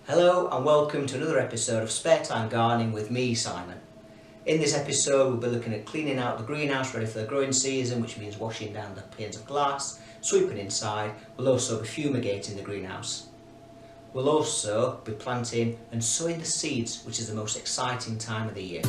Hello and welcome to another episode of Spare Time Gardening with me, Simon. In this episode we'll be looking at cleaning out the greenhouse ready for the growing season, which means washing down the panes of glass, sweeping inside. We'll also be fumigating the greenhouse. We'll also be planting and sowing the seeds, which is the most exciting time of the year.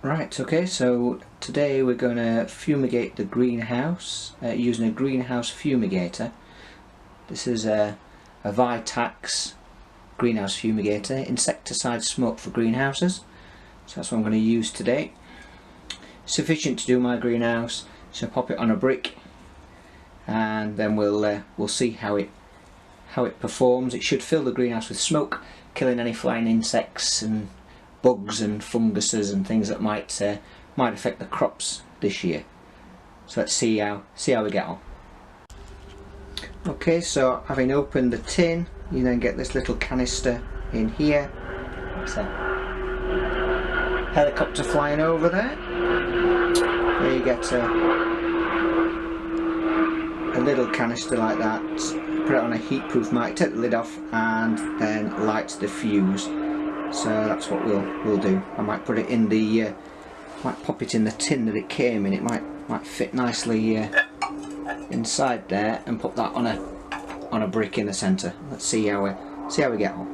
Right, okay, so today we're going to fumigate the greenhouse using a greenhouse fumigator. This is a Vitax greenhouse fumigator, insecticide smoke for greenhouses. So that's what I'm going to use today. Sufficient to do my greenhouse, so pop it on a brick and then we'll see how it performs. It should fill the greenhouse with smoke, killing any flying insects and bugs and funguses and things that might affect the crops this year. So let's see how we get on. Okay, so having opened the tin, you then get this little canister in here. It's a helicopter flying over there. There you get a little canister like that. Put it on a heat-proof mat, take the lid off, and then light the fuse. So that's what we'll do. I might put it in the, might pop it in the tin that it came in. It might fit nicely inside there, and put that on a brick in the centre. Let's see how we get on.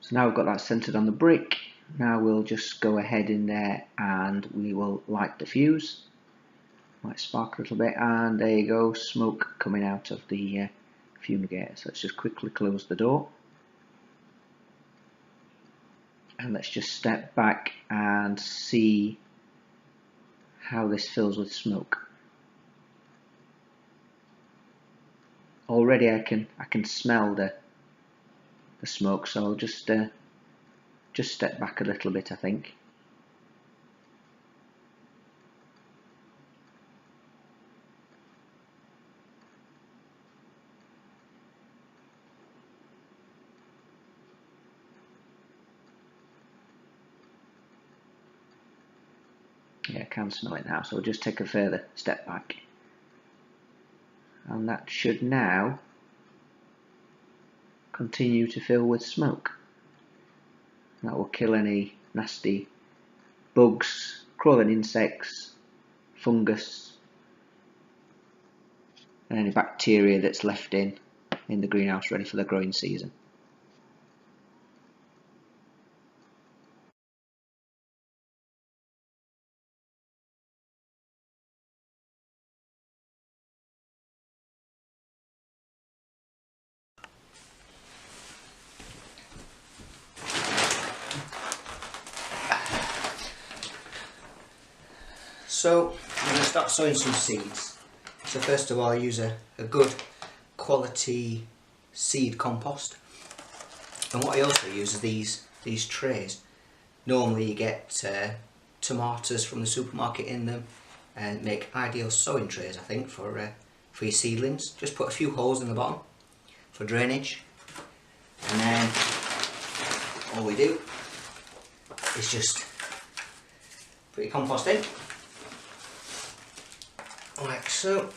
So now we've got that centred on the brick. Now we'll just go ahead in there and we will light the fuse. Might spark a little bit, and there you go, smoke coming out of the fumigator. So let's just quickly close the door and let's just step back and see how this fills with smoke. Already I can smell the smoke, so I'll just step back a little bit, I think. Yeah, I can smell it now, so we'll just take a further step back. And that should now continue to fill with smoke. That will kill any nasty bugs, crawling insects, fungus, and any bacteria that's left in the greenhouse ready for the growing season. So I'm going to start sowing some seeds. So first of all, I use a good quality seed compost, and what I also use is these trays. Normally you get tomatoes from the supermarket in them, and make ideal sowing trays, I think, for your seedlings. Just put a few holes in the bottom for drainage, and then all we do is just put your compost in, like so.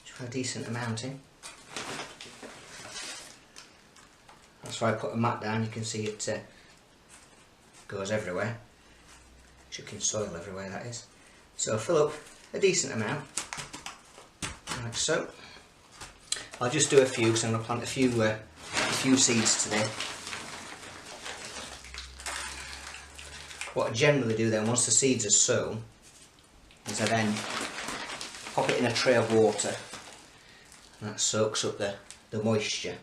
Just put a decent amount in. That's why I put a mat down. You can see it goes everywhere, chucking soil everywhere, that is. So fill up a decent amount, like so. I'll just do a few because I'm going to plant a few seeds today. What I generally do then, once the seeds are sown, is I then pop it in a tray of water, and that soaks up the moisture.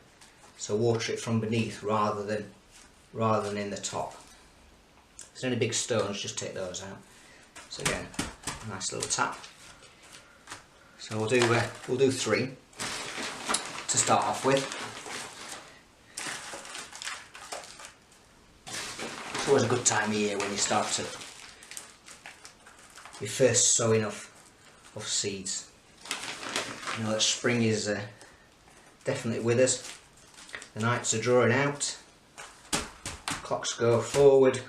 So water it from beneath rather than in the top. If there's any big stones, just take those out. So again, a nice little tap. So we'll do 3 to start off with. It's always a good time of year when you start to your first sowing of seeds. You know that spring is definitely with us. The nights are drawing out. Clocks go forward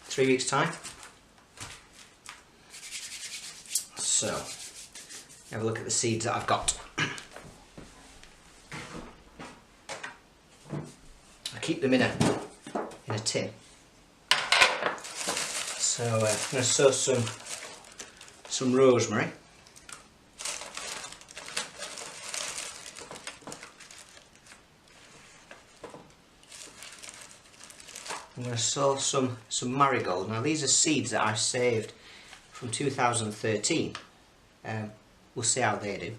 3 weeks' time. So, have a look at the seeds that I've got. I keep them in a tin. So I'm going to sow some rosemary. I'm going to sow some marigold. Now these are seeds that I saved from 2013. We'll see how they do.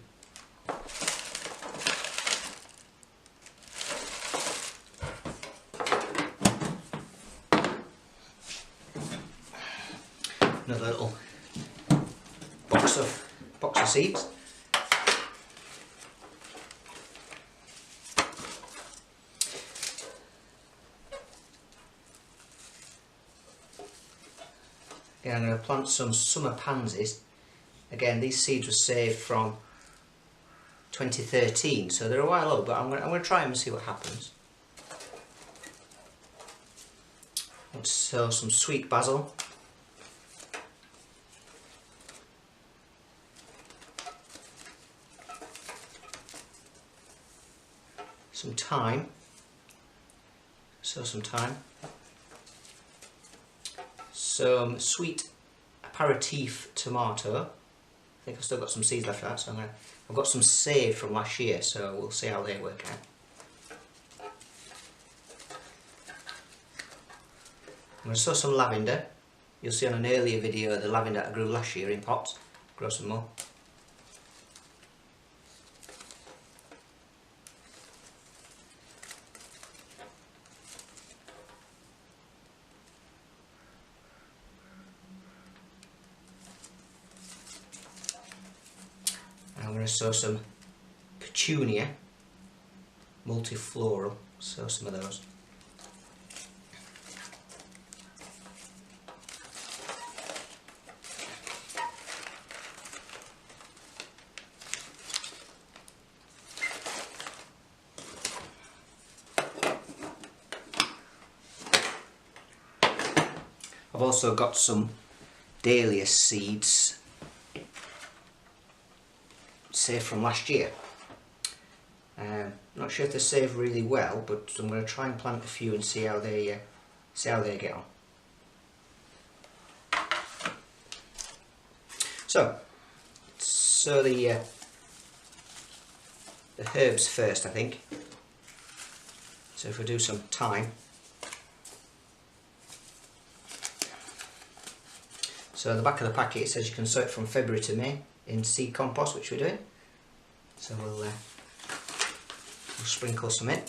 Another little box of seeds. Again, I'm going to plant some summer pansies. Again, these seeds were saved from 2013, so they're a while old, but I'm going to try them and see what happens. Let's sow some sweet basil. Some thyme. Sow some thyme. Some sweet aperitif tomato. I think I've still got some seeds left of that, so I've got some saved from last year, so we'll see how they work out. I'm going to sow some lavender. You'll see on an earlier video the lavender I grew last year in pots. Grow some more. I'm going to sow some petunia, multifloral, sow some of those. I've also got some dahlia seeds saved from last year. Not sure if they're saved really well, but I'm going to try and plant a few and see how they get on. So the herbs first, I think. So if we do some thyme. So at the back of the packet it says you can sow it from February to May in seed compost, which we're doing. So we'll sprinkle some in.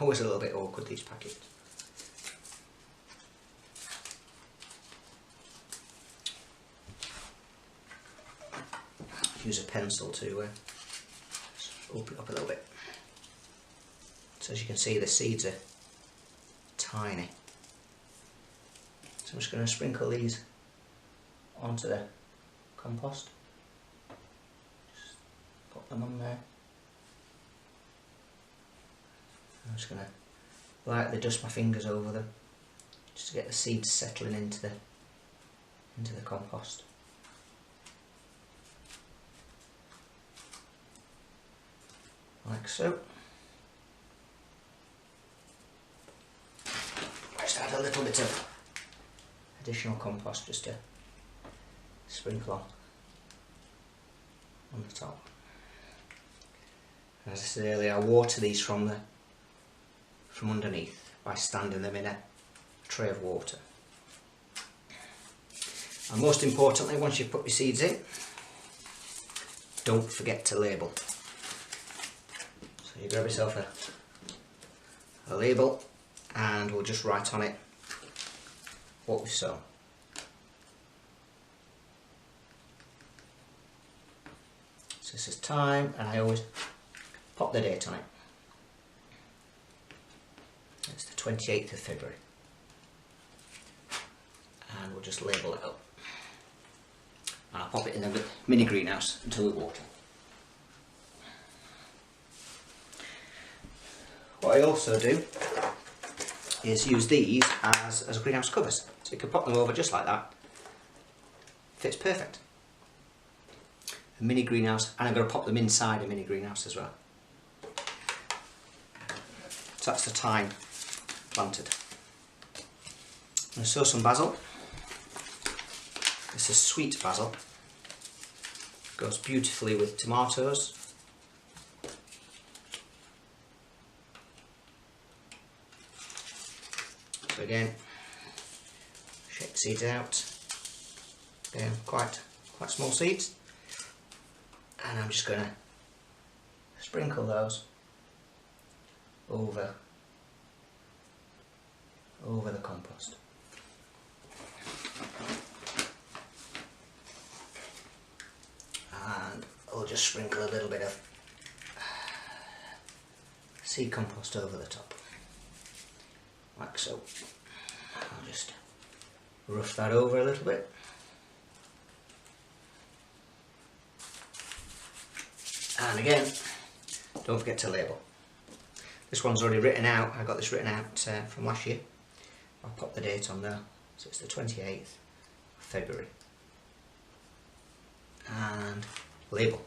Always a little bit awkward, these packets. Use a pencil to open it up a little bit. So as you can see, the seeds are tiny. So I'm just going to sprinkle these onto the compost. Just pop them on there. I'm just going to lightly dust my fingers over them, just to get the seeds settling into the compost. Like so. Just add a little bit of additional compost just to sprinkle on the top. As I said earlier, I water these from underneath by standing them in a tray of water. And most importantly, once you've put your seeds in, don't forget to label. So you grab yourself a label and we'll just write on it what we've sown. So this is thyme, and I always pop the date on it. It's the 28th of February. And we'll just label it up. And I'll pop it in the mini greenhouse until we water. What I also do is use these as greenhouse covers. So you can pop them over just like that. Fits perfect. A mini greenhouse, and I'm going to pop them inside a mini greenhouse as well. So that's the thyme planted. I'm going to sow some basil. This is sweet basil. Goes beautifully with tomatoes. So again, shake the seeds out. Again, quite small seeds. And I'm just going to sprinkle those over the compost. And I'll just sprinkle a little bit of seed compost over the top, like so. I'll just rough that over a little bit. And again, don't forget to label. This one's already written out. I got this written out from last year. I'll pop the date on there. So it's the 28th of February. And label.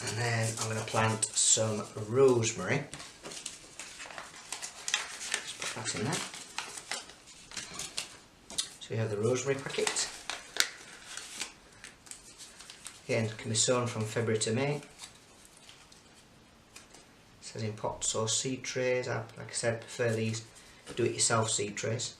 And then I'm going to plant some rosemary. Just put that in there. So we have the rosemary packet. Again, can be sown from February to May. It says in pots or seed trays. Like I said, prefer these do-it-yourself seed trays.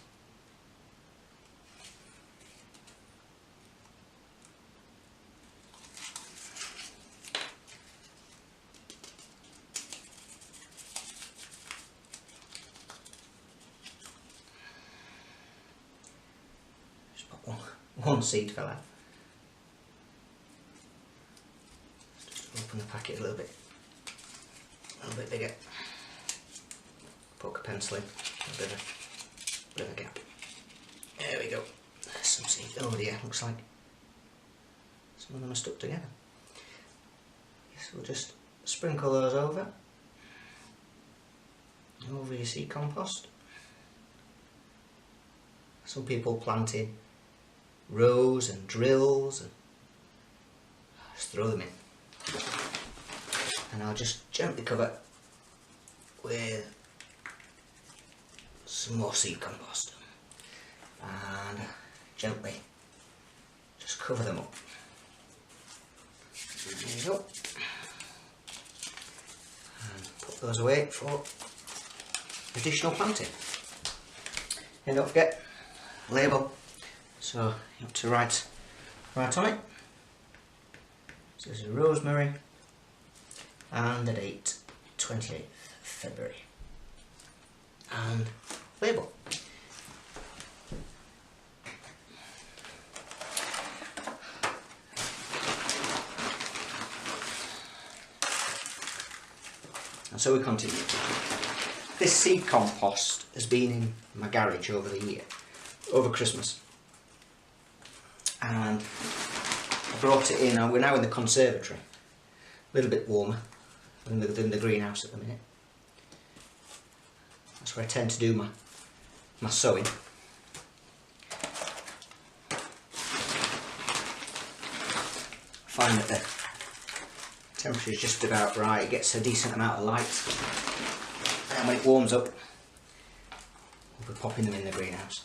Just put one seed fell out. Open the packet a little bit bigger. Poke a pencil in, a bit of a gap. There we go. There's some seeds. Oh dear, looks like some of them are stuck together. So we'll just sprinkle those over your seed compost. Some people planting rows and drills and just throw them in. And I'll just gently cover with some more seed compost and gently just cover them up. There you go. And put those away for additional planting. And don't forget, label. So you have to write on it. So this is rosemary and the date 28th February and label. And so we continue. This seed compost has been in my garage over the year, over Christmas, and I brought it in. We're now in the conservatory, a little bit warmer than the greenhouse at the minute. That's where I tend to do my sowing. I find that the temperature is just about right, it gets a decent amount of light, and when it warms up we'll be popping them in the greenhouse.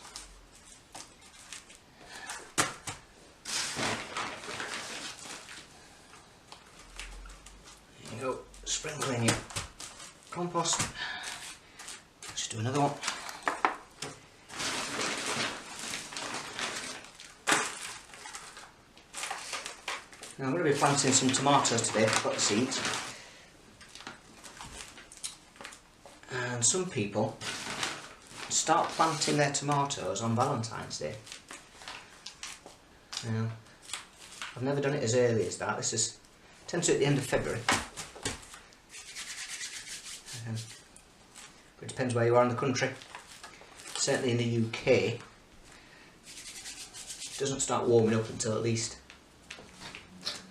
There you go, sprinkling your compost. Let's do another one. Now I'm going to be planting some tomatoes today. I've got the seeds. And some people start planting their tomatoes on Valentine's Day. Now, I've never done it as early as that. This is tends to at the end of February. But it depends where you are in the country. Certainly in the UK, it doesn't start warming up until at least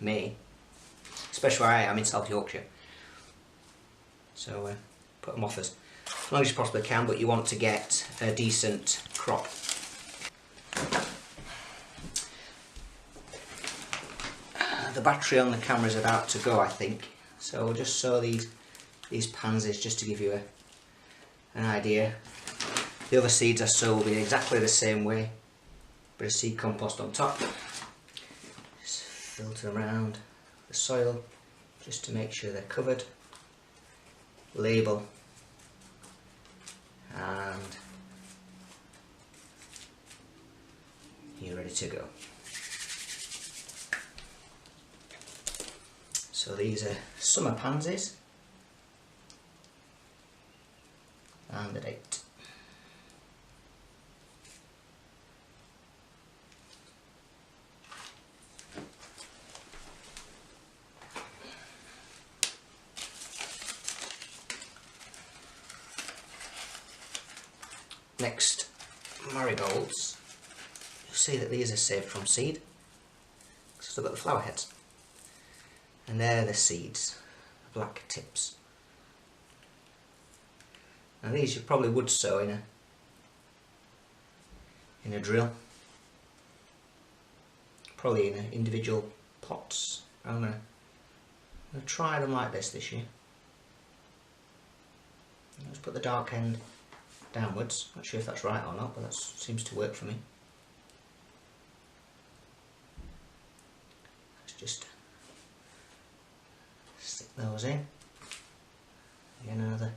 May, especially where I am in South Yorkshire. So put them off as long as you possibly can, but you want to get a decent crop. The battery on the camera is about to go, I think, so we'll just sow these these pansies just to give you an idea. The other seeds I sow will be exactly the same way. Bit of seed compost on top. Just filter around the soil just to make sure they're covered. Label. And you're ready to go. So these are summer pansies and the date. Next, marigolds. You'll see that these are saved from seed, because they've got the flower heads. And they're the seeds, the black tips. Now these you probably would sow in a drill. Probably in individual pots. I'm going to try them like this year. Let's put the dark end downwards. Not sure if that's right or not, but that seems to work for me. Let's just stick those in. Again, another.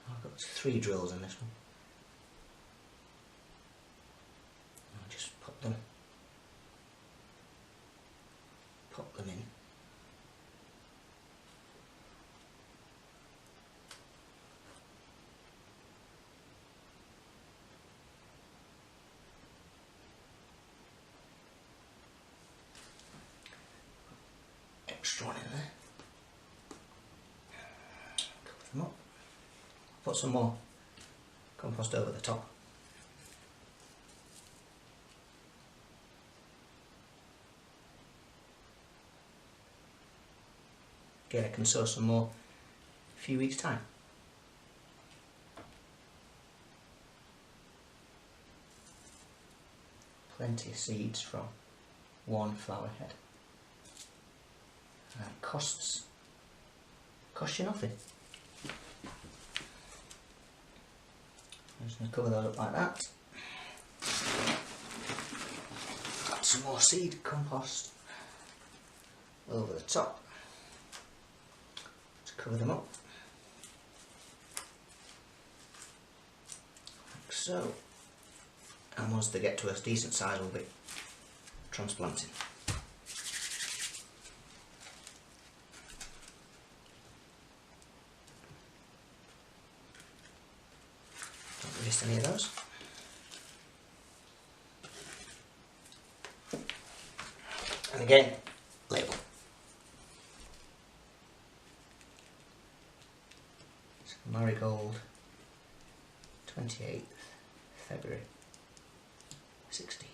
I've got 3 drills in this one. I'll just pop them in. Extra one in there. Cover them up. Put some more compost over the top. Again, I can sow some more in a few weeks' time. Plenty of seeds from one flower head. And it costs you nothing. I'm just going to cover those up like that. Add some more seed compost over the top to cover them up, like so. And once they get to a decent size, we'll be transplanting. Don't waste any of those. And again, label. So marigold, 28th February 60.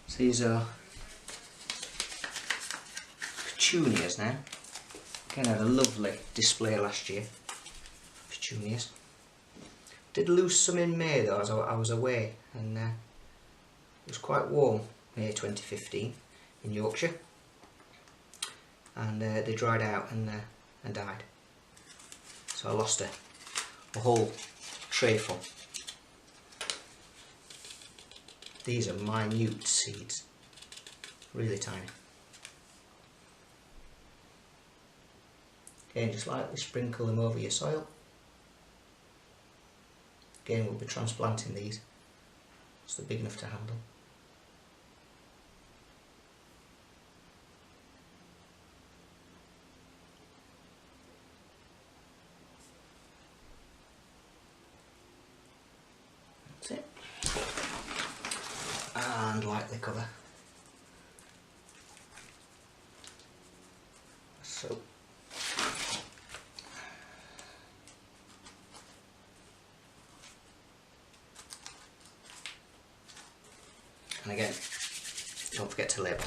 So these are petunias now. Again, I had a lovely display last year. Petunias. Did lose some in May though, as I was away, and it was quite warm, May 2015 in Yorkshire, and they dried out and died. So I lost a whole tray full. These are minute seeds, really tiny. Again, just lightly sprinkle them over your soil. Again, we'll be transplanting these, so they're big enough to handle. That's it. And lightly cover. So. And again, don't forget to label.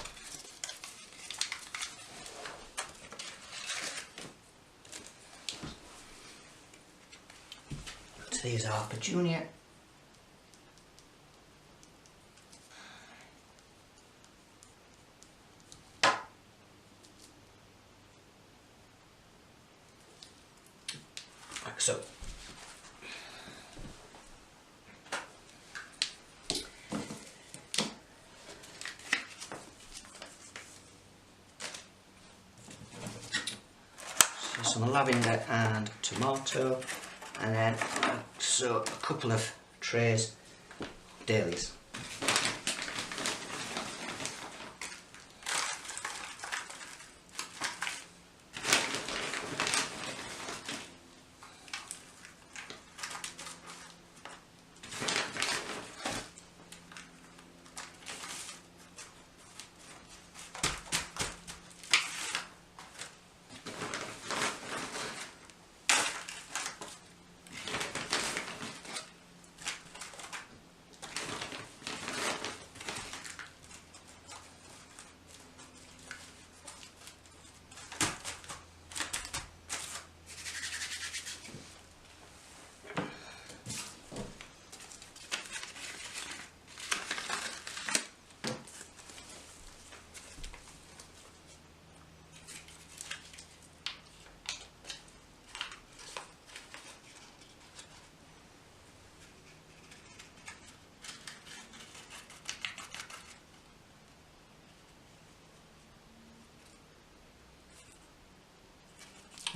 these are petunia. Like so. Some lavender and tomato, and then so a couple of trays of dahlias.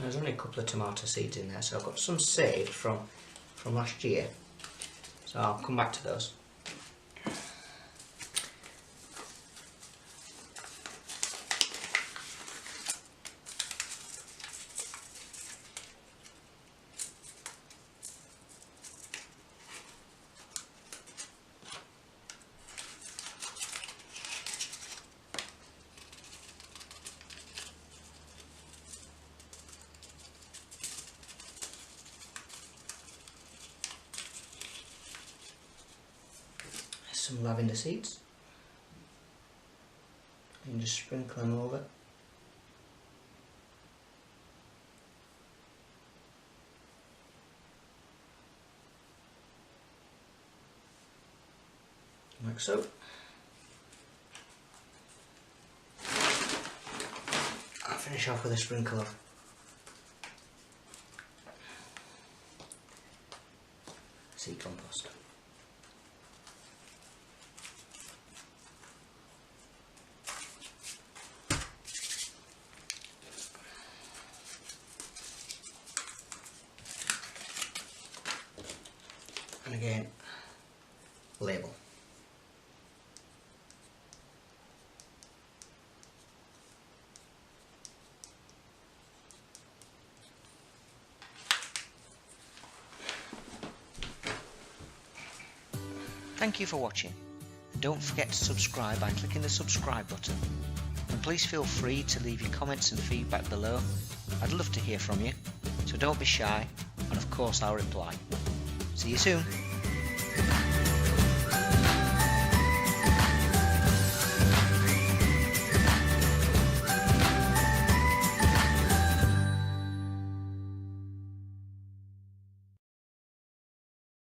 There's only a couple of tomato seeds in there, so I've got some saved from last year, so I'll come back to those. Some lavender seeds, and just sprinkle them over. Like so. I'll finish off with a sprinkle of seed compost. And again, label. Thank you for watching. Don't forget to subscribe by clicking the subscribe button. And please feel free to leave your comments and feedback below. I'd love to hear from you, so don't be shy, and of course I'll reply. See you soon.